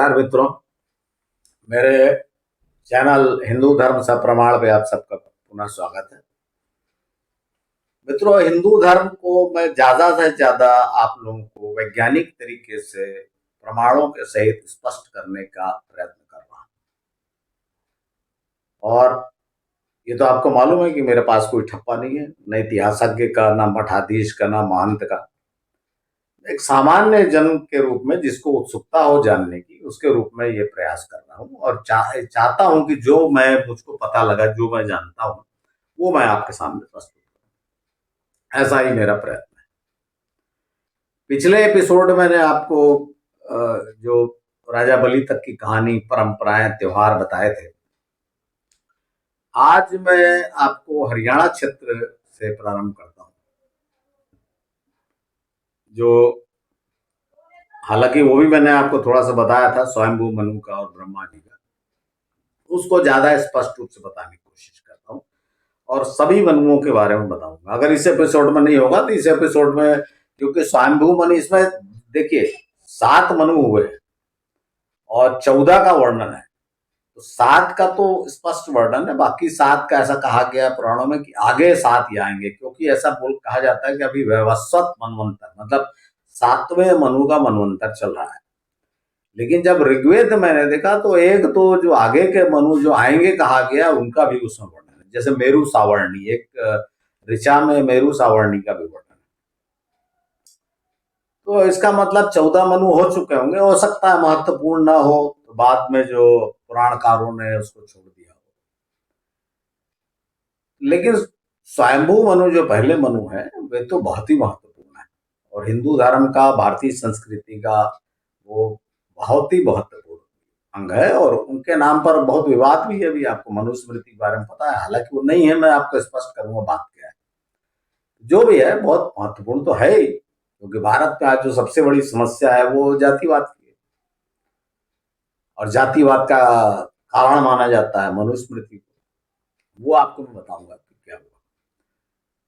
नमस्कार मित्रों, मेरे चैनल हिंदू धर्म सप्रमाण पे आप सबका पुनः स्वागत है। मित्रों, हिंदू धर्म को मैं ज्यादा से ज्यादा आप लोगों को वैज्ञानिक तरीके से प्रमाणों के सहित स्पष्ट करने का प्रयत्न कर रहा हूं। और ये तो आपको मालूम है कि मेरे पास कोई ठप्पा नहीं है, न इतिहासज्ञ का, ना मठाधीश का, ना महंत का। एक सामान्य जन के रूप में जिसको उत्सुकता हो जानने की, उसके रूप में ये प्रयास कर रहा हूँ और चाहता हूं कि जो मुझको पता लगा, जो मैं जानता हूं, वो मैं आपके सामने प्रस्तुत करूं। ऐसा ही मेरा प्रयत्न है। पिछले एपिसोड मैंने आपको जो राजा बलि तक की कहानी, परंपराएं, त्योहार बताए थे। आज मैं आपको हरियाणा क्षेत्र से प्रारंभ करता हूं, जो हालांकि वो भी मैंने आपको थोड़ा सा बताया था, स्वयंभू मनु का और ब्रह्मा जी का। उसको ज्यादा स्पष्ट रूप से बताने की कोशिश करता हूँ और सभी मनुओं के बारे में बताऊंगा। अगर इस एपिसोड में नहीं होगा तो इस एपिसोड में, क्योंकि स्वयंभू मनु, इसमें देखिए 7 मनु हुए हैं और 14 का वर्णन है। तो 7 का तो स्पष्ट वर्णन है, बाकी 7 का ऐसा कहा गया पुराणों में कि आगे 7 ही आएंगे, क्योंकि ऐसा कहा जाता है कि अभी वैवस्वत मनवंतर, मतलब 7वें मनु का मनवंतर चल रहा है। लेकिन जब ऋग्वेद मैंने देखा तो एक तो जो आगे के मनु जो आएंगे कहा गया, उनका भी उसमें वर्णन है। जैसे मेरु सावर्णी, एक ऋचा में मेरु सावर्णी का भी वर्णन है। तो इसका मतलब 14 मनु हो चुके होंगे। हो सकता है महत्वपूर्ण ना हो, तो बाद में जो पुराणकारों ने उसको छोड़ दिया हो। लेकिन स्वयंभू मनु जो पहले मनु है, वे तो बहुत ही महत्वपूर्ण है और हिंदू धर्म का, भारतीय संस्कृति का वो बहुत ही महत्वपूर्ण अंग है। और उनके नाम पर बहुत विवाद भी है। अभी आपको मनुस्मृति के बारे में पता है, हालांकि वो नहीं है, मैं आपको स्पष्ट करूंगा बात क्या है। जो भी है बहुत महत्वपूर्ण तो है ही, क्योंकि भारत में आज जो सबसे बड़ी समस्या है वो जातिवाद की है और जातिवाद का कारण माना जाता है मनुस्मृति को। वो आपको मैं बताऊंगा कि क्या हुआ।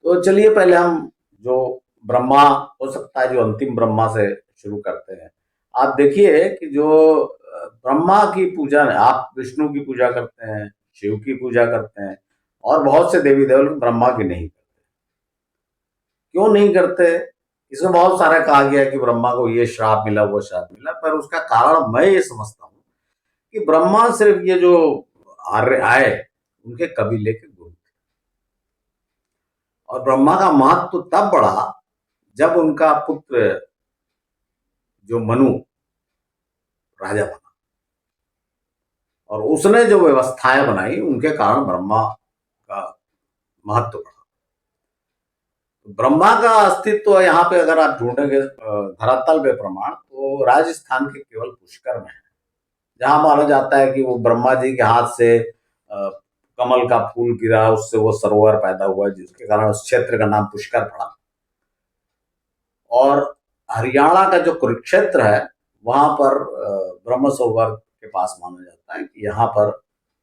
तो चलिए पहले हम जो ब्रह्मा, हो सकता है जो अंतिम ब्रह्मा से शुरू करते हैं। आप देखिए कि जो ब्रह्मा की पूजा, आप विष्णु की पूजा करते हैं, शिव की पूजा करते हैं और बहुत से देवी देवता ब्रह्मा की नहीं करते। क्यों नहीं करते? इसमें बहुत सारा कहा गया कि ब्रह्मा को ये श्राप मिला, वो श्राप मिला, पर उसका कारण मैं ये समझता हूँ कि ब्रह्मा सिर्फ ये जो आर्य आए, उनके कबीले के गुरु थे। और ब्रह्मा का महत्व तब बढ़ा जब उनका पुत्र जो मनु राजा बना और उसने जो व्यवस्थाएं बनाई, उनके कारण ब्रह्मा का महत्व बढ़ा। ब्रह्मा का अस्तित्व यहाँ पे अगर आप ढूंढेंगे धरातल पे प्रमाण, तो राजस्थान के केवल पुष्कर में है, जहां माना जाता है कि वो ब्रह्मा जी के हाथ से कमल का फूल गिरा, उससे वो सरोवर पैदा हुआ, जिसके कारण उस क्षेत्र का नाम पुष्कर पड़ा। और हरियाणा का जो कुरुक्षेत्र है, वहां पर ब्रह्म सरोवर के पास माना जाता है कि यहाँ पर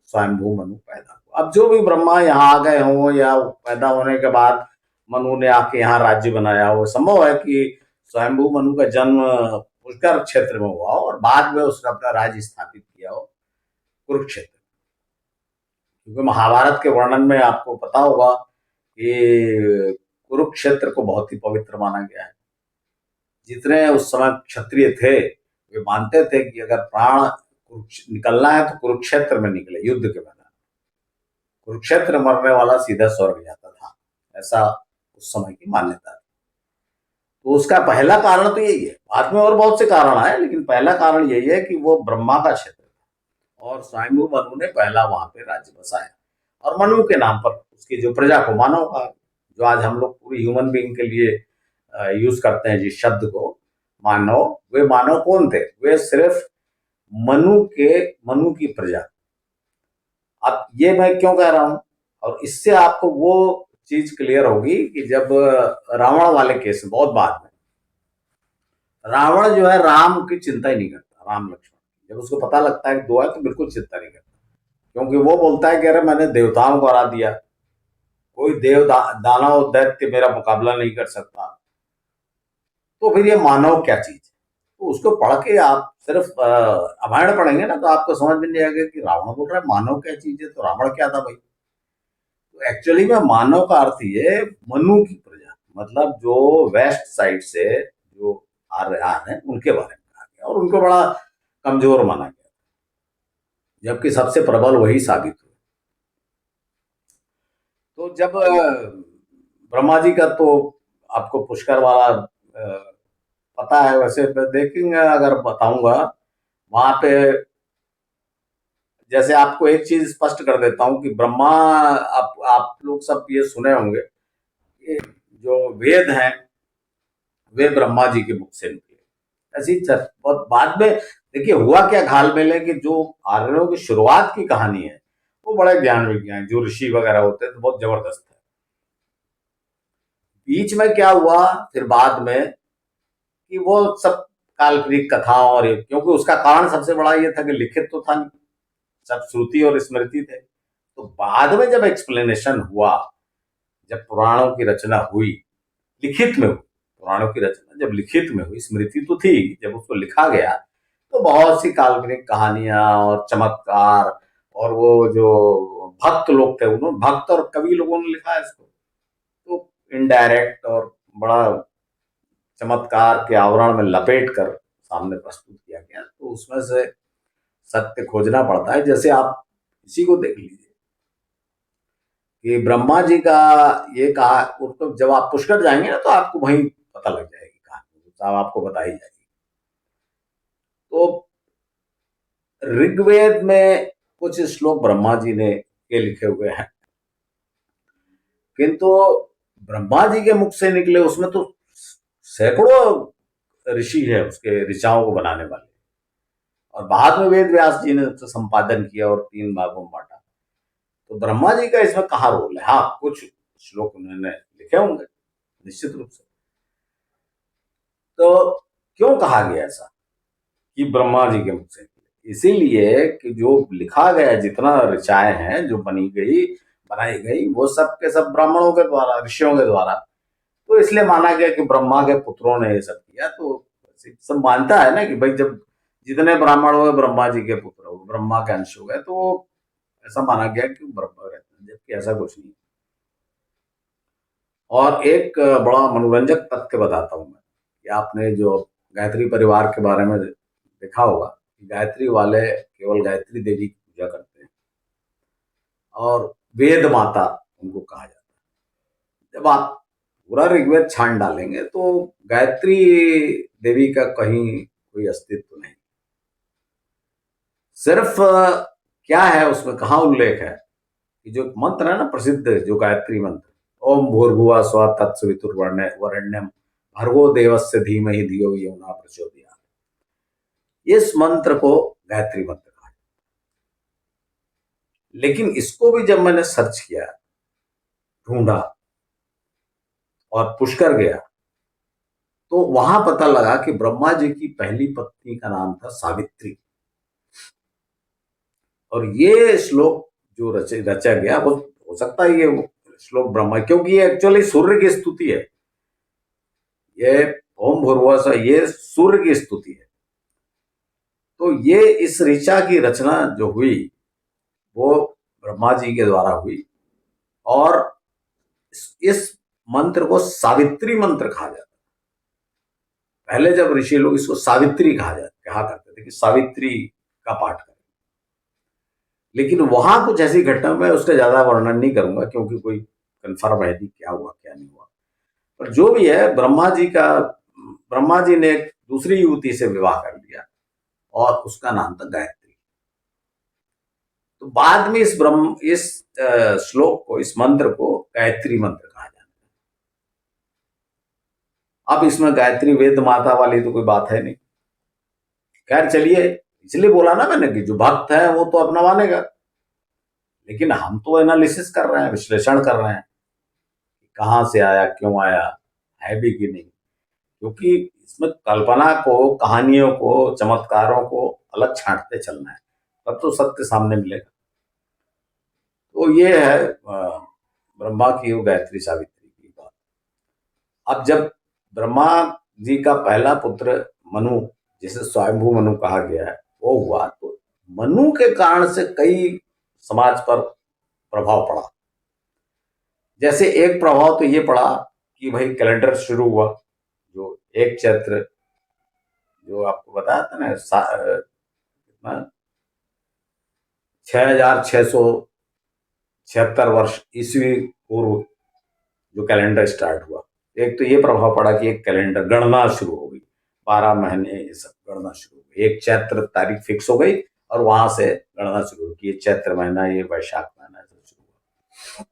स्वयंभू मनु पैदा हुआ। अब जो भी ब्रह्मा यहाँ आ गए हों या पैदा होने के बाद मनु ने आके यहाँ राज्य बनाया हो, संभव है कि स्वयंभू मनु का जन्म पुष्कर क्षेत्र में हुआ हो और बाद में उसने अपना राज्य स्थापित किया हो कुरुक्षेत्र। क्योंकि महाभारत के वर्णन में आपको पता होगा कि कुरुक्षेत्र को बहुत ही पवित्र माना गया है। जितने उस समय क्षत्रिय थे, वे मानते थे कि अगर प्राण निकलना है तो कुरुक्षेत्र में निकले, युद्ध के मैदान। कुरुक्षेत्र मरने वाला सीधा स्वर्ग जाता था, ऐसा उस समय की मान्यता थी। तो उसका पहला कारण तो यही है। बाद में और बहुत से कारण आए, लेकिन पहला कारण यही है कि वो ब्रह्मा का क्षेत्र था और स्वयंभू मनु ने पहला वहां पे राज्य बसाया। और मनु के नाम पर उसकी जो प्रजा को, मानव का, जो आज हम लोग पूरी ह्यूमन बीइंग के लिए यूज करते हैं जिस शब्द को, मानव, वे मानव कौन थे? वे सिर्फ मनु की प्रजा। अब ये मैं क्यों कह रहा हूं, और इससे आपको वो चीज क्लियर होगी कि जब रावण वाले केस में, बहुत बाद में, रावण जो है राम की चिंता ही नहीं करता, राम लक्ष्मण। जब उसको पता लगता है कि 2 है तो बिल्कुल चिंता नहीं करता, क्योंकि वो बोलता है कि अरे मैंने देवताओं को हरा दिया, कोई दानव दैत्य मेरा मुकाबला नहीं कर सकता, तो फिर ये मानव क्या चीज है? तो उसको पढ़ के आप सिर्फ रामायण पढ़ेंगे ना तो आपको समझ में नहीं आएगा कि रावण बोल रहा है मानव क्या चीज है, तो रावण क्या था भाई। तो एक्चुअली में मानव का अर्थ ये मनु की प्रजा, मतलब जो वेस्ट साइड से जो आर्यन है उनके बारे में कहा गया, और उनको बड़ा कमजोर माना गया, जबकि सबसे प्रबल वही साबित हुए। तो जब ब्रह्मा जी का तो आपको पुष्कर वाला पता है, वैसे देखेंगे अगर बताऊंगा वहां पे। जैसे आपको एक चीज स्पष्ट कर देता हूं कि ब्रह्मा, आप लोग सब ये सुने होंगे कि जो वेद हैं वे ब्रह्मा जी के मुख से निकले। ऐसी बहुत बाद में देखिए हुआ क्या घालमेल है कि जो आर्यों की शुरुआत की कहानी है वो बड़े ज्ञान विज्ञान जो ऋषि वगैरह होते हैं तो बहुत जबरदस्त है। बीच में क्या हुआ फिर बाद में कि वो सब काल्पनिक कथाओं और क्योंकि उसका कारण सबसे बड़ा ये था कि लिखित तो था नहीं, सब श्रुति और स्मृति थे। तो बाद में जब एक्सप्लेनेशन हुआ, जब पुराणों की रचना हुई, लिखित में हुई, पुराणों की रचना जब लिखित में हुई, स्मृति तो थी, जब उसको लिखा गया तो बहुत सी काल्पनिक कहानियां और चमत्कार, और वो जो भक्त लोग थे उन्होंने, भक्त और कवि लोगों ने लिखा है इसको, तो इनडायरेक्ट और बड़ा चमत्कार के आवरण में लपेट कर सामने प्रस्तुत किया गया। तो उसमें से सत्य खोजना पड़ता है। जैसे आप इसी को देख लीजिए कि ब्रह्मा जी का ये कहा, तो जब आप पुष्कर जाएंगे ना तो आपको वहीं पता लग जाएगी कहानी, साहब आपको बताई जाएगी। तो ऋग्वेद में कुछ श्लोक ब्रह्मा जी ने के लिखे हुए हैं, किंतु ब्रह्मा जी के मुख से निकले उसमें तो सैकड़ों ऋषि है उसके ऋचाओं को बनाने वाले, और बाद में वेद व्यास जी ने तो संपादन किया और 3 भागों में बांटा। तो ब्रह्मा जी का इसमें कहाँ रोल है? हाँ, कुछ श्लोक उन्होंने लिखे होंगे निश्चित रूप से। तो क्यों कहा गया ऐसा कि ब्रह्मा जी के मुख से? इसीलिए कि जो लिखा गया, जितना ऋचाएं हैं जो बनाई गई वो सब के सब ब्राह्मणों के द्वारा, ऋषियों के द्वारा। तो इसलिए माना गया कि ब्रह्मा के पुत्रों ने ये सब किया। तो सब मानता है ना कि भाई जब जितने ब्राह्मण हुए ब्रह्मा जी के पुत्र हो, ब्रह्मा के अंश हो गए, तो ऐसा माना गया कि ब्रह्मा रहते हैं, जबकि ऐसा कुछ नहीं। और एक बड़ा मनोरंजक तथ्य बताता हूं मैं कि आपने जो गायत्री परिवार के बारे में देखा होगा कि गायत्री वाले केवल गायत्री देवी की पूजा करते हैं और वेद माता उनको कहा जाता है। जब आप पूरा ऋग्वेद छान डालेंगे तो गायत्री देवी का कहीं कोई अस्तित्व नहीं। सिर्फ क्या है उसमें, कहाँ उल्लेख है कि जो मंत्र है ना प्रसिद्ध, जो गायत्री मंत्र, ओम भूर्भुवः स्वः तत्सवितुर्वरेण्यम भर्गो देवस्य धीमहि धियो यो न प्रचोदयात्, इस मंत्र को गायत्री मंत्र कहा। लेकिन इसको भी जब मैंने सर्च किया, ढूंढा और पुष्कर गया, तो वहां पता लगा कि ब्रह्मा जी की पहली पत्नी का नाम था सावित्री। और ये श्लोक जो रचा गया वो हो सकता है ये श्लोक ब्रह्मा, क्योंकि ये एक्चुअली सूर्य की स्तुति है। ये ओम भूर्भुवः स्वः ये सूर्य की स्तुति है। तो ये इस ऋचा की रचना जो हुई वो ब्रह्मा जी के द्वारा हुई, और इस मंत्र को सावित्री मंत्र कहा जाता है। पहले जब ऋषि लोग इसको सावित्री कहा करते थे कि सावित्री का पाठ करें। लेकिन वहां कुछ ऐसी घटना, में उसका ज्यादा वर्णन नहीं करूंगा क्योंकि कोई कंफर्म है नहीं क्या हुआ क्या नहीं हुआ। पर जो भी है, ब्रह्मा जी ने एक दूसरी युवती से विवाह कर लिया और उसका नाम था गायत्री। तो बाद में इस श्लोक को, इस मंत्र को गायत्री मंत्र कहा जाता है। अब इसमें गायत्री वेद माता वाली तो कोई बात है नहीं। खैर चलिए, इसलिए बोला ना मैंने कि जो भक्त है वो तो अपना मानेगा, लेकिन हम तो एनालिसिस कर रहे हैं, विश्लेषण कर रहे हैं कहां से आया, क्यों आया, है भी कि नहीं। क्योंकि इसमें कल्पना को, कहानियों को, चमत्कारों को अलग छांटते चलना है, तब तो सत्य सामने मिलेगा। तो ये है ब्रह्मा की वो गायत्री सावित्री की बात। अब जब ब्रह्मा जी का पहला पुत्र मनु जिसे स्वयंभू मनु कहा गया है वो हुआ, तो मनु के कारण से कई समाज पर प्रभाव पड़ा। जैसे एक प्रभाव तो ये पड़ा कि भाई कैलेंडर शुरू हुआ, जो एक चैत्र, जो आपको बताया था ना, 6,676 वर्ष ईस्वी पूर्व जो कैलेंडर स्टार्ट हुआ। एक तो ये प्रभाव पड़ा कि एक कैलेंडर गणना शुरू हो गई, 12 महीने ये सब गणना शुरू हो गई, एक चैत्र तारीख फिक्स हो गई और वहां से गणना शुरू हुई कि ये चैत्र महीना, ये वैशाख महीना शुरू हुआ।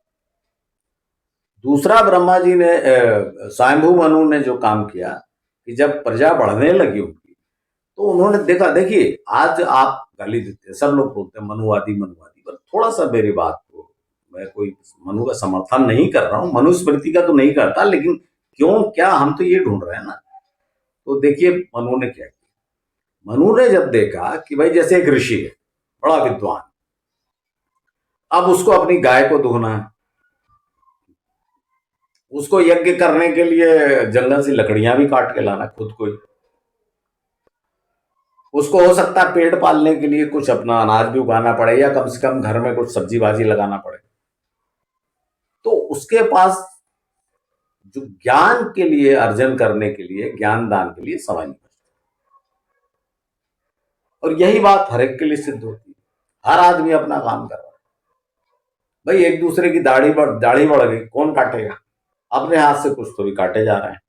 दूसरा, ब्रह्मा जी ने स्वयंभू मनु ने जो काम किया कि जब प्रजा बढ़ने लगी उनकी, तो उन्होंने देखा, देखिए आज आप गाली देते हैं, सब लोग बोलते हैं मनुवादी मनुवादी, पर थोड़ा सा मेरी बात को, मैं कोई मनु का समर्थन नहीं कर रहा हूं, मनुस्मृति का तो नहीं करता, लेकिन क्यों क्या हम तो ये ढूंढ रहे हैं ना। तो देखिए मनु ने क्या किया। मनु ने जब देखा कि भाई जैसे एक ऋषि है बड़ा विद्वान, अब उसको अपनी गाय को दुहना है, उसको यज्ञ करने के लिए जंगल से लकड़ियां भी काट के लाना खुद को ही, उसको हो सकता है पेट पालने के लिए कुछ अपना अनाज भी उगाना पड़े या कम से कम घर में कुछ सब्जी भाजी लगाना पड़े, तो उसके पास जो ज्ञान के लिए अर्जन करने के लिए, ज्ञान दान के लिए समय नहीं बचता। और यही बात हर एक के लिए सिद्ध होती है। हर आदमी अपना काम कर रहा है, भाई एक दूसरे की दाढ़ी बढ़ गई, कौन काटेगा? अपने हाथ से कुछ तो भी काटे जा रहे हैं।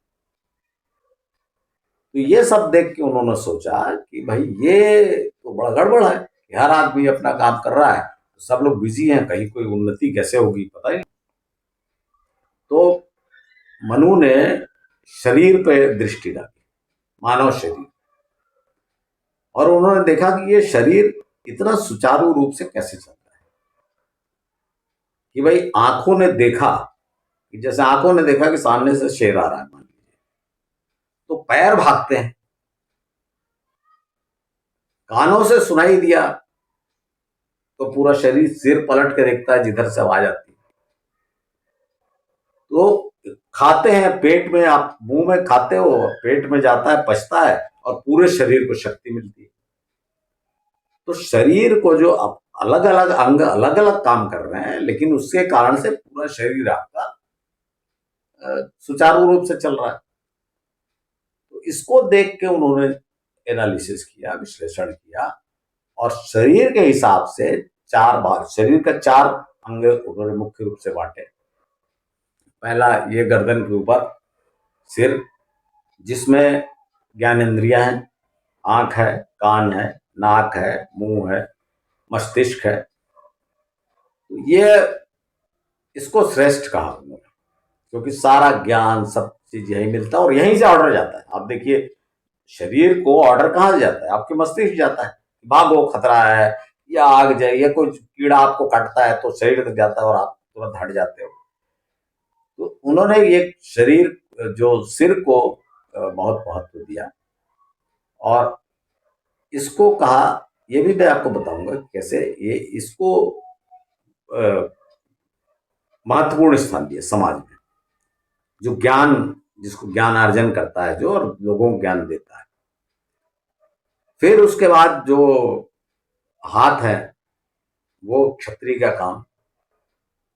तो ये सब देख के उन्होंने सोचा कि भाई ये तो बड़ा गड़बड़ है कि हर आदमी अपना काम कर रहा है, तो सब लोग बिजी हैं, कहीं कोई उन्नति कैसे होगी पता ही नहीं। तो मनु ने शरीर पे दृष्टि डाली, मानव शरीर, और उन्होंने देखा कि ये शरीर इतना सुचारू रूप से कैसे चलता है। कि भाई आंखों ने देखा कि जैसे आंखों ने देखा कि सामने से शेर आ रहा है मान लीजिए, तो पैर भागते हैं, कानों से सुनाई दिया तो पूरा शरीर सिर पलट के देखता है जिधर से आवाज आती है। तो खाते हैं, पेट में, आप मुंह में खाते हो, पेट में जाता है, पचता है और पूरे शरीर को शक्ति मिलती है। तो शरीर को जो अलग अलग अंग अलग अलग काम कर रहे हैं, लेकिन उसके कारण से पूरा शरीर आपका सुचारू रूप से चल रहा है। तो इसको देख के उन्होंने एनालिसिस किया, विश्लेषण किया, और शरीर के हिसाब से 4 भाग, शरीर का 4 अंग उन्होंने मुख्य रूप से बांटे। पहला, ये गर्दन के ऊपर सिर, जिसमें ज्ञानेंद्रियां हैं, आंख है, कान है, नाक है, मुंह है, मस्तिष्क है। ये इसको श्रेष्ठ कहा उन्होंने, क्योंकि सारा ज्ञान सब चीज यही मिलता है और यहीं से ऑर्डर जाता है। आप देखिए शरीर को ऑर्डर कहाँ से जाता है? आपके मस्तिष्क जाता है, भागो खतरा है, या आग जाए, या कोई कीड़ा आपको काटता है तो शरीर तक जाता है और आप तुरंत हट जाते हो। तो उन्होंने ये शरीर, जो सिर को बहुत महत्व दिया, और इसको कहा, ये भी मैं आपको बताऊंगा कैसे ये इसको महत्वपूर्ण स्थान दिया समाज में। जो ज्ञान, जिसको ज्ञान अर्जन करता है जो, और लोगों को ज्ञान देता है। फिर उसके बाद जो हाथ है वो क्षत्रिय का काम।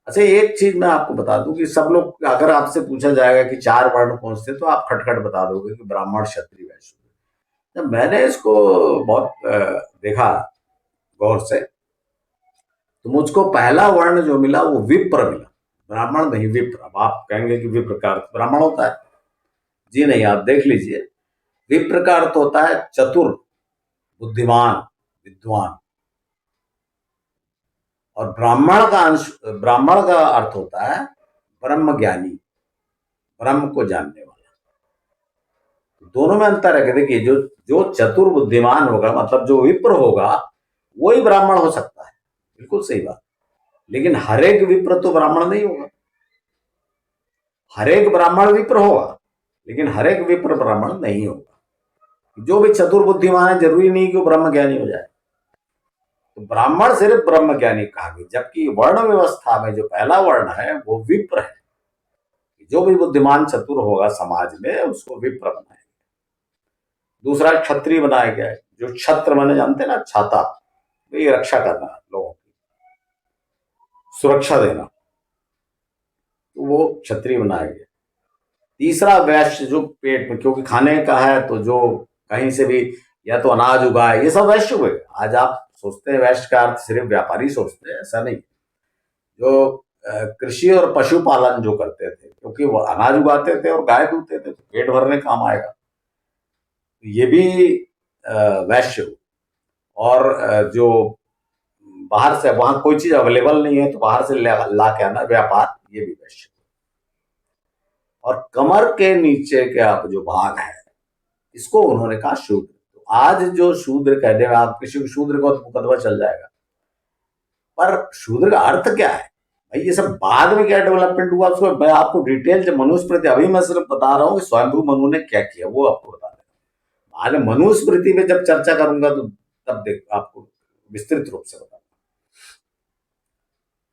अच्छा, एक चीज मैं आपको बता दूं कि सब लोग, अगर आपसे पूछा जाएगा कि 4 वर्ण कौन से, तो आप खटखट बता दोगे कि ब्राह्मण, क्षत्रिय, वैश्य। जब मैंने इसको बहुत देखा गौर से, तो मुझको पहला वर्ण जो मिला वो विप्र मिला, ब्राह्मण नहीं, विप्र। अब आप कहेंगे कि विप्र का अर्थ ब्राह्मण होता है। जी नहीं, आप देख लीजिए, विप्र का अर्थ होता है चतुर, बुद्धिमान, विद्वान। और ब्राह्मण का अर्थ होता है ब्रह्म ज्ञानी, ब्रह्म को जानने वाला। दोनों में अंतर है कि देखिए, जो जो चतुर बुद्धिमान होगा, मतलब जो विप्र होगा, वही ब्राह्मण हो सकता है, बिल्कुल सही बात। लेकिन हर एक विप्र तो ब्राह्मण नहीं होगा। हर एक ब्राह्मण विप्र होगा, लेकिन हर एक विप्र ब्राह्मण नहीं होगा। जो भी चतुर बुद्धिमान है, जरूरी नहीं कि वो ब्रह्म ज्ञानी हो जाए। तो ब्राह्मण सिर्फ ब्रह्म ज्ञानी कहा गया, जबकि वर्ण व्यवस्था में जो पहला वर्ण है वो विप्र है। जो भी बुद्धिमान चतुर होगा समाज में, उसको विप्र बनाएंगे। दूसरा क्षत्रिय बनाया गया है, जो छत्र माने जानते हैं ना, छाता, तो ये रक्षा करना लोगों की, सुरक्षा देना, तो वो क्षत्रिय बनाया गया। तीसरा वैश्य, जो पेट में, क्योंकि खाने का है तो जो कहीं से भी या तो अनाज उगाए, ये सब वैश्य हुए। आज आप सोचते हैं वैश्य का अर्थ सिर्फ व्यापारी सोचते हैं, ऐसा नहीं। जो कृषि और पशुपालन जो करते थे, क्योंकि वो अनाज उगाते थे और गाय दूधते थे, तो पेट भरने काम आएगा, ये भी वैश्य हुए। और जो बाहर से, वहां कोई चीज अवेलेबल नहीं है तो बाहर से ला के आना, व्यापार, ये भी वैश्य। और कमर के नीचे का जो भाग है, इसको उन्होंने कहा शूद्र। तो आज जो शूद्र कहने में, आप किसी को शूद्र को तो मुकदमा चल जाएगा, पर शूद्र का अर्थ क्या है भाई, ये सब बाद में क्या डेवलपमेंट हुआ उसको मैं आपको डिटेल, जब मनुस्मृति, अभी मैं सिर्फ बता रहा हूँ कि स्वयंभू मनु ने क्या किया, वो आपको बता रहा हूँ। बाद में मनुस्मृति में जब चर्चा करूंगा तो तब देख आपको विस्तृत रूप से बताऊंगा।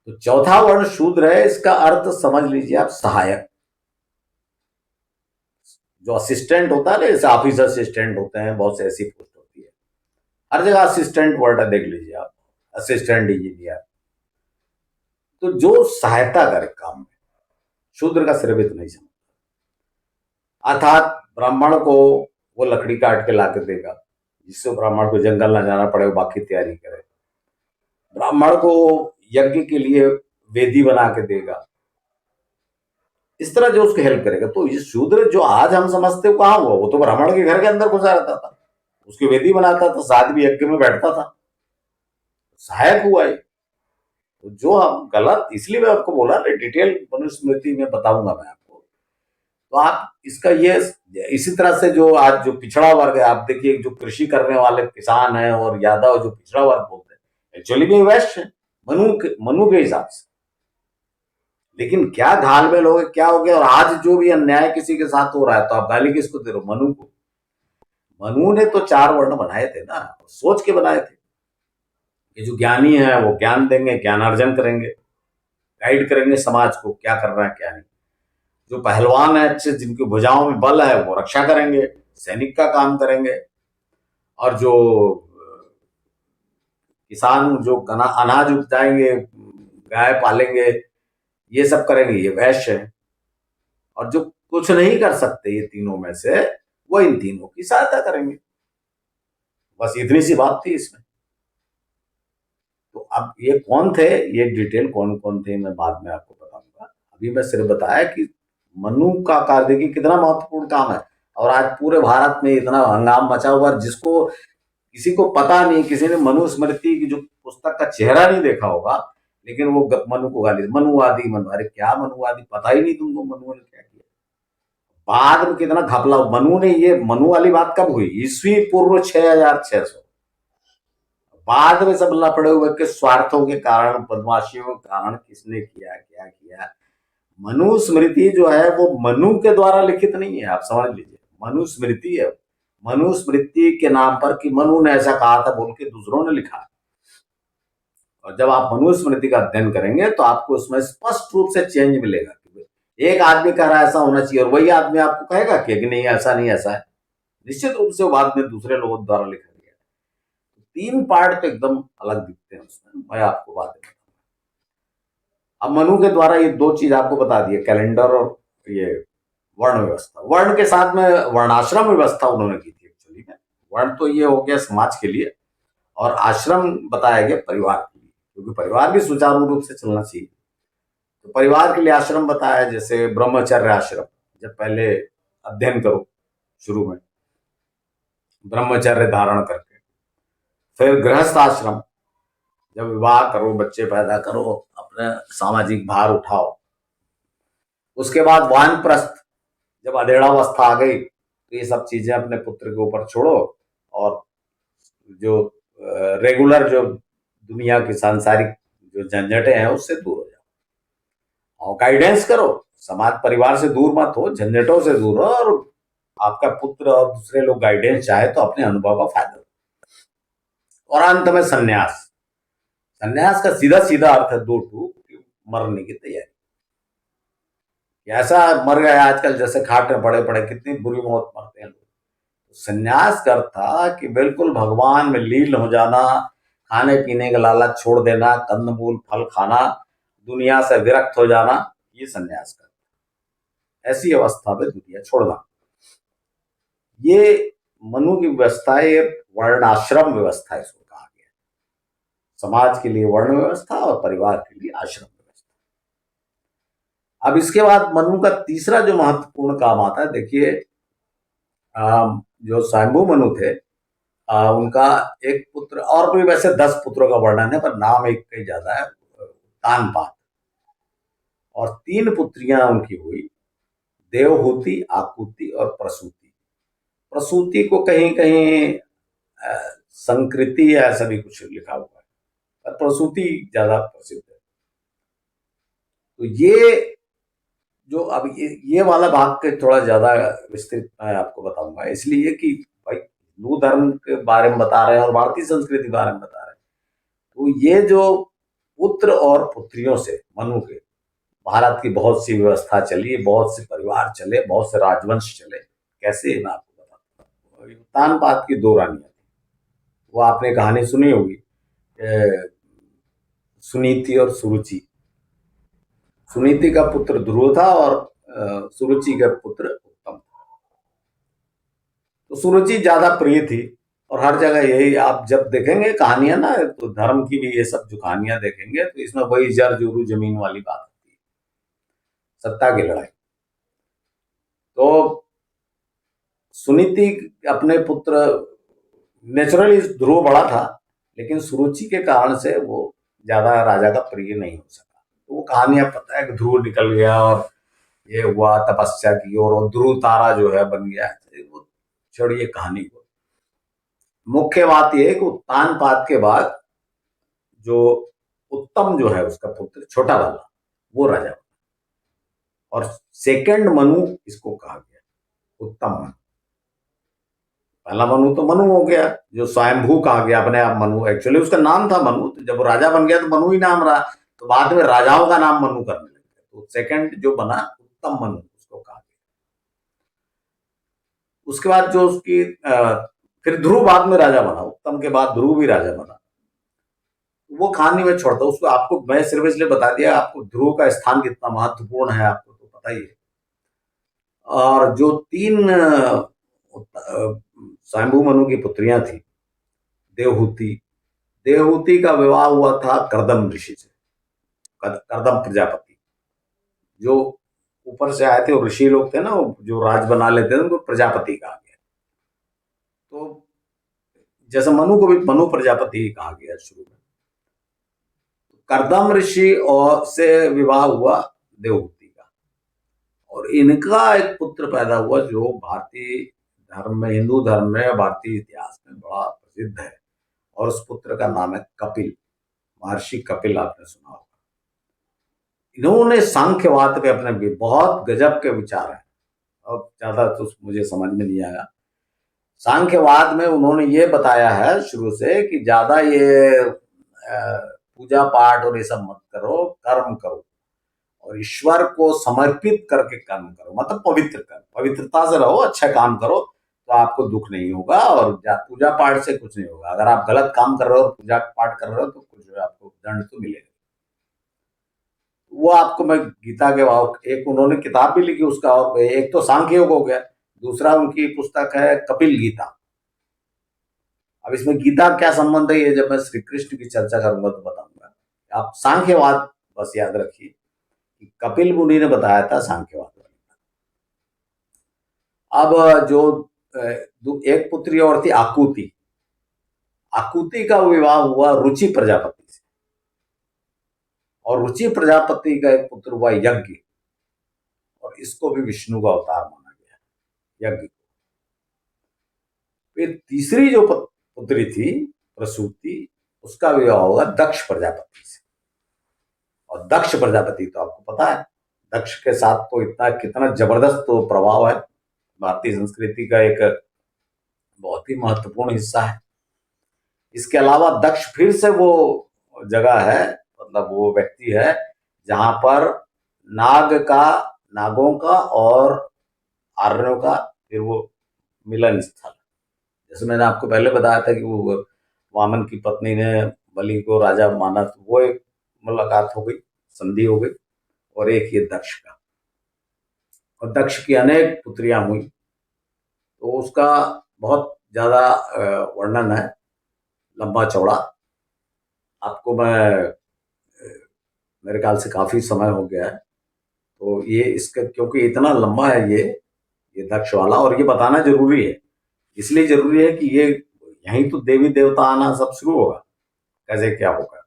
तो चौथा वर्ण शूद्र है, इसका अर्थ समझ लीजिए आप, सहायक। जो असिस्टेंट होता है ना, जैसे ऑफिस असिस्टेंट होते हैं, बहुत से ऐसी पोस्ट होती है, हर जगह असिस्टेंट वर्ड है, देख लीजिए आप, असिस्टेंट इंजीनियर, तो जो सहायता करे काम में, शूद्र का सिर्फ इतना ही समझ। अर्थात ब्राह्मण को वो लकड़ी काट के ला के देगा, जिससे ब्राह्मण को जंगल ना जाना पड़े, वो बाकी तैयारी करे। ब्राह्मण को यज्ञ के लिए वेदी बना के देगा, इस तरह जो उसकी हेल्प करेगा। तो ये शूद्र जो आज हम समझते हो कहाँ हुआ, वो तो ब्राह्मण के घर के अंदर घुसा रहता था, उसकी वेदी बनाता था, साथ भी यज्ञ में बैठता था, सहायक हुआ है। तो जो हम गलत, इसलिए मैं आपको बोला ना, डिटेल मनुस्मृति में बताऊंगा मैं आपको। तो आप इसका ये, इसी तरह से जो आज जो पिछड़ा वर्ग है, आप देखिए जो कृषि करने वाले किसान हैं और यादव जो पिछड़ा वर्ग बोलते हैं, एक्चुअली में वैश्य है, मनु के हिसाब से। लेकिन क्या घालमेल हो गया, क्या हो गया, और आज जो भी अन्याय किसी के साथ हो रहा है तो आप गाली किसको दे रहे हो, मनु को। मनु ने तो 4 वर्ण बनाए थे ना, सोच के बनाए थे। ये जो ज्ञानी है वो ज्ञान देंगे, ज्ञानार्जन करेंगे, गाइड करेंगे समाज को क्या करना है क्या नहीं। जो पहलवान है अच्छे, जिनकी भुजाओं में बल है, वो रक्षा करेंगे, सैनिक का काम करेंगे। और जो किसान जो अनाज उपजाएंगे, गाय पालेंगे, ये सब करेंगे, ये वैश्य है। और जो कुछ नहीं कर सकते ये तीनों में से, वो इन तीनों की सहायता करेंगे। बस इतनी सी बात थी इसमें। तो अब ये कौन थे, ये डिटेल कौन कौन थे मैं बाद में आपको बताऊंगा। अभी मैं सिर्फ बताया कि मनु का कार्य देखिए कितना महत्वपूर्ण काम है। और आज पूरे भारत में इतना हंगाम मचा हुआ, जिसको किसी को पता नहीं, किसी ने मनुस्मृति की जो पुस्तक का चेहरा नहीं देखा होगा, लेकिन वो मनु को गाली, मनुवादी, मनु, अरे क्या मनुवादी, पता ही नहीं तुमको मनु ने क्या किया। बाद में कितना घपला, मनु ने, ये मनु वाली बात कब हुई, ईस्वी पूर्व 6600। बाद में सब लफड़े हुए के स्वार्थों के कारण, बदमाशियों के कारण, किसने किया क्या किया। मनुस्मृति जो है वो मनु के द्वारा लिखित नहीं है, आप समझ लीजिए, मनुस्मृति है। मनुस्मृति के नाम पर कि मनु ने ऐसा कहा था बोल के दूसरों ने लिखा। और जब आप मनुस्मृति का अध्ययन करेंगे तो आपको उसमें स्पष्ट रूप से चेंज मिलेगा। एक आदमी कह रहा है ऐसा होना चाहिए और वही आदमी आपको कहेगा कि नहीं ऐसा नहीं, ऐसा है। निश्चित रूप से वो बाद में दूसरे लोगों द्वारा लिखा गया। 3 पार्ट तो एकदम अलग दिखते हैं उसमें, मैं आपको बात बताऊंगा। अब मनु के द्वारा ये 2 चीज आपको बता दिए, कैलेंडर और ये वर्ण व्यवस्था। वर्ण के साथ में वर्णाश्रम व्यवस्था उन्होंने की थी एक्चुअली में। वर्ण तो ये हो गया समाज के लिए, और आश्रम बताया गया परिवार के लिए, क्योंकि परिवार भी सुचारू रूप से चलना चाहिए। तो परिवार के लिए आश्रम बताया, जैसे ब्रह्मचर्य आश्रम, जब पहले अध्ययन करो शुरू में ब्रह्मचर्य धारण करके, फिर गृहस्थ आश्रम, जब विवाह करो, बच्चे पैदा करो, अपने सामाजिक भार उठाओ। उसके बाद वानप्रस्थ, जब अधेड़ावस्था आ गई तो ये सब चीजें अपने पुत्र के ऊपर छोड़ो, और जो रेगुलर जो दुनिया की सांसारिक जो झंझटें हैं उससे दूर हो जाओ, और गाइडेंस करो। समाज परिवार से दूर मत हो, झंझटों से दूर हो, और आपका पुत्र और दूसरे लोग गाइडेंस चाहे तो अपने अनुभव का फायदा लो। और अंत में संन्यास। संन्यास का सीधा सीधा अर्थ है 2 मरने की तैयारी। ऐसा मर गया आजकल, जैसे खाट में पड़े पड़े, कितनी बुरी मौत मरते हैं लोग। संन्यास का अर्थ था कि बिल्कुल भगवान में लीन हो जाना, खाने पीने का लालच छोड़ देना, कंदमूल फल खाना, दुनिया से विरक्त हो जाना, ये संन्यास का, ऐसी अवस्था में दुनिया छोड़ना। ये मनु की व्यवस्था है, ये वर्णाश्रम व्यवस्था इसको कहा गया। समाज के लिए वर्ण व्यवस्था और परिवार के लिए आश्रम व्यवस्था। अब इसके बाद मनु का तीसरा जो महत्वपूर्ण काम आता है, देखिए जो स्वयंभू मनु थे, उनका एक पुत्र, और भी वैसे 10 पुत्रों का वर्णन है पर नाम एक का ही ज्यादा है, तानपात। और 3 पुत्रियां उनकी हुई, देवहूति, आकुति और प्रसूति। प्रसूति को कहीं कहीं संकृति या ऐसा भी कुछ लिखा हुआ है, पर प्रसूति ज्यादा प्रसिद्ध है। तो ये जो अब ये वाला भाग के थोड़ा ज्यादा विस्तृत मैं आपको बताऊंगा, इसलिए कि भाई हिंदू धर्म के बारे में बता रहे हैं और भारतीय संस्कृति के बारे में बता रहे हैं। तो ये जो पुत्र और पुत्रियों से मनु के भारत की बहुत सी व्यवस्था चली, बहुत से परिवार चले, बहुत से राजवंश चले। कैसे, मैं आपको बताता हूँ। तानपात की 2 रानियां थी, वो आपने कहानी सुनी होगी, सुनीति और सुरुचि। सुनीति का पुत्र ध्रुव था और सुरुचि का पुत्र उत्तम था। तो सुरुचि ज्यादा प्रिय थी और हर जगह यही, आप जब देखेंगे कहानियां ना, तो धर्म की भी ये सब जो कहानियां देखेंगे तो इसमें वही जर जोरू जमीन वाली बात होती है, सत्ता की लड़ाई। तो सुनीति अपने पुत्र, नेचुरली ध्रुव बड़ा था, लेकिन सुरुचि के कारण से वो ज्यादा राजा का प्रिय नहीं हो सका। तो वो कहानियां पता है कि ध्रुव निकल गया और ये हुआ तपस्या की और ध्रुव तारा जो है बन गया। वो छोड़िए कहानी को, मुख्य बात यह है कि तानपात के बाद जो उत्तम जो है उसका पुत्र छोटा वाला, वो राजा बना। और सेकंड मनु इसको कहा गया, उत्तम मनु। पहला मनु तो मनु हो गया, जो स्वयंभू कहा गया, अपने आप मनु, एक्चुअली उसका नाम था मनु, तो जब राजा बन गया तो मनु ही नाम रहा, तो बाद में राजाओं का नाम मनु करने लगे। तो सेकंड जो बना उत्तम मनु उसको कहा गया। उसके बाद जो उसकी फिर ध्रुव बाद में राजा बना, उत्तम के बाद ध्रुव भी राजा बना। वो कहानी में छोड़ता हूँ उसको, आपको मैं सिर्फ इसलिए बता दिया, आपको ध्रुव का स्थान कितना महत्वपूर्ण है आपको तो पता ही है। और जो 3 स्वयंभू मनु की पुत्रियां थी, देवहूति, देवहूति का विवाह हुआ था कर्दम ऋषि से, कर्दम प्रजापति, जो ऊपर से आए थे और ऋषि लोग थे ना, जो राज बना लेते थे उनको प्रजापति कहा गया। तो जैसे मनु को भी मनु प्रजापति कहा गया शुरू में। कर्दम ऋषि और से विवाह हुआ देवहूति का, और इनका एक पुत्र पैदा हुआ जो भारतीय धर्म में, हिंदू धर्म में, भारतीय इतिहास में बड़ा प्रसिद्ध है, और उस पुत्र का नाम है कपिल, महर्षि कपिल, आपने सुना होगा। इन्होंने सांख्यवाद पे अपने भी बहुत गजब के विचार हैं, अब ज्यादा तो मुझे समझ में नहीं आया। सांख्यवाद में उन्होंने ये बताया है शुरू से कि ज्यादा ये पूजा पाठ और ये सब मत करो, कर्म करो और ईश्वर को समर्पित करके कर्म करो, मतलब पवित्र कर, पवित्रता से रहो, अच्छा काम करो तो आपको दुख नहीं होगा, और पूजा पाठ से कुछ नहीं होगा। अगर आप गलत काम कर रहे हो और पूजा पाठ कर रहे हो तो कुछ आपको दंड तो मिलेगा। वो आपको मैं गीता के भाव, एक उन्होंने किताब भी लिखी उसका, और एक तो सांख्य योग हो गया, दूसरा उनकी पुस्तक है कपिल गीता। अब इसमें गीता क्या संबंध है, ये जब मैं श्री कृष्ण की चर्चा करूंगा तो बताऊंगा। आप सांख्यवाद बस याद रखिए कि कपिल मुनि ने बताया था सांख्यवाद। अब जो एक पुत्री और थी आकुति, आकुति का विवाह हुआ रुचि प्रजापति से, और रुचि प्रजापति का एक पुत्र हुआ यज्ञ, और इसको भी विष्णु का अवतार माना गया यज्ञ को। फिर तीसरी जो पुत्री थी प्रसूति, उसका विवाह होगा दक्ष प्रजापति से, और दक्ष प्रजापति तो आपको पता है, दक्ष के साथ तो इतना कितना जबरदस्त तो प्रभाव है, भारतीय संस्कृति का एक बहुत ही महत्वपूर्ण हिस्सा है। इसके अलावा दक्ष फिर से वो जगह है, मतलब वो व्यक्ति है जहां पर नागों का और आर्यों का फिर वो मिलन स्थल, जैसे मैंने आपको पहले बताया था कि वो वामन की पत्नी ने बलि को राजा माना, तो वो एक मुलाकात हो गई, संधि हो गई। और एक ये दक्ष का, और दक्ष की अनेक पुत्रियां हुई, तो उसका बहुत ज्यादा वर्णन है, लंबा चौड़ा। आपको मैं मेरे ख्याल से काफी समय हो गया है, तो ये इसका क्योंकि इतना लंबा है ये दक्ष वाला, और ये बताना जरूरी है। इसलिए जरूरी है कि ये यहीं तो देवी देवता आना सब शुरू होगा। कैसे क्या होगा,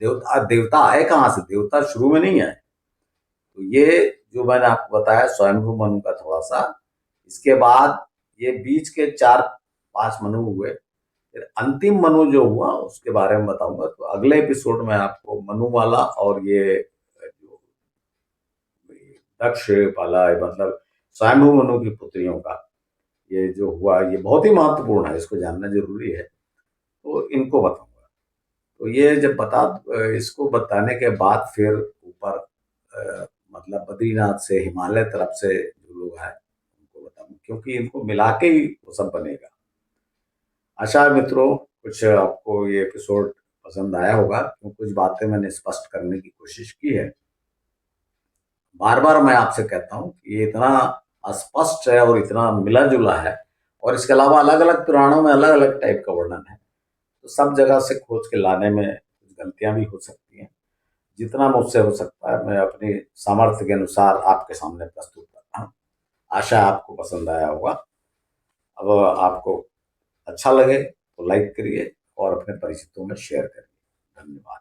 देवता देवता आए कहाँ से, देवता शुरू में नहीं आए। तो ये जो मैंने आपको बताया स्वयंभू मनु का थोड़ा सा, इसके बाद ये बीच के 4-5 मनु हुए, फिर अंतिम मनु जो हुआ उसके बारे में बताऊंगा। तो अगले एपिसोड में आपको मनु वाला और ये जो दक्ष वाला, मतलब स्वयंभू मनु की पुत्रियों का ये जो हुआ, ये बहुत ही महत्वपूर्ण है, इसको जानना जरूरी है, तो इनको बताऊंगा। तो ये जब इसको बताने के बाद फिर ऊपर मतलब बद्रीनाथ से, हिमालय तरफ से जो लोग हैं उनको बताऊंगा, क्योंकि इनको मिला के ही वो सब बनेगा। आशा है मित्रों कुछ आपको ये एपिसोड पसंद आया होगा, क्योंकि कुछ बातें मैंने स्पष्ट करने की कोशिश की है। बार बार मैं आपसे कहता हूँ कि ये इतना अस्पष्ट है और इतना मिला जुला है, और इसके अलावा अलग अलग पुराणों में अलग अलग टाइप का वर्णन है, तो सब जगह से खोज के लाने में कुछ गलतियां भी हो सकती हैं। जितना मुझसे हो सकता है मैं अपनी सामर्थ्य के अनुसार आपके सामने प्रस्तुत करता हूँ। आशा आपको पसंद आया होगा। अब आपको अच्छा लगे तो लाइक करिए और अपने परिचितों में शेयर करिए। धन्यवाद।